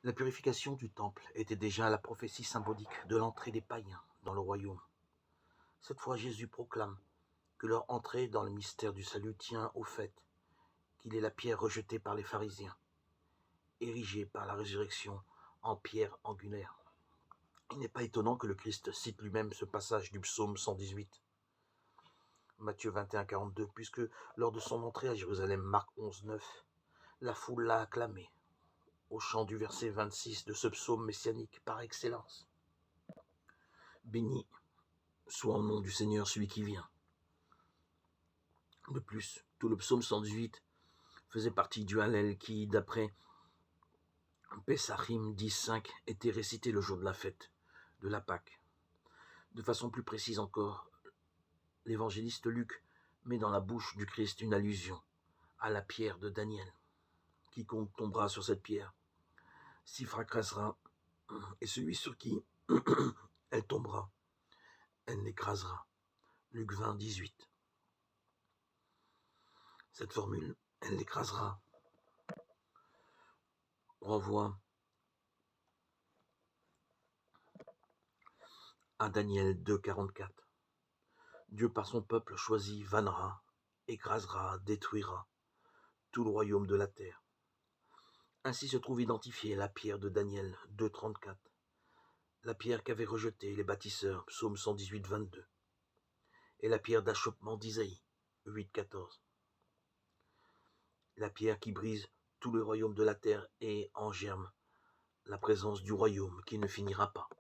La purification du temple était déjà la prophétie symbolique de l'entrée des païens dans le royaume. Cette fois, Jésus proclame que leur entrée dans le mystère du salut tient au fait qu'il est la pierre rejetée par les pharisiens, érigée par la résurrection en pierre angulaire. Il n'est pas étonnant que le Christ cite lui-même ce passage du psaume 118, Matthieu 21, 42, puisque lors de son entrée à Jérusalem, Marc 11, 9, la foule l'a acclamé au chant du verset 26 de ce psaume messianique par excellence. Béni soit au nom du Seigneur celui qui vient. De plus, tout le psaume 118 faisait partie du Hallel qui, d'après Pesachim 10.5, était récité le jour de la fête de la Pâque. De façon plus précise encore, l'évangéliste Luc met dans la bouche du Christ une allusion à la pierre de Daniel. Quiconque tombera sur cette pierre s'y fracassera, et celui sur qui elle tombera, elle l'écrasera. Luc 20, 18. Cette formule, elle l'écrasera, renvoie à Daniel 2, 44. Dieu par son peuple choisi vannera, écrasera, détruira tout le royaume de la terre. Ainsi se trouve identifiée la pierre de Daniel 2, 34, la pierre qu'avaient rejetée les bâtisseurs, psaume 118, 22, et la pierre d'achoppement d'Isaïe 8, 14. La pierre qui brise tout le royaume de la terre et en germe la présence du royaume qui ne finira pas.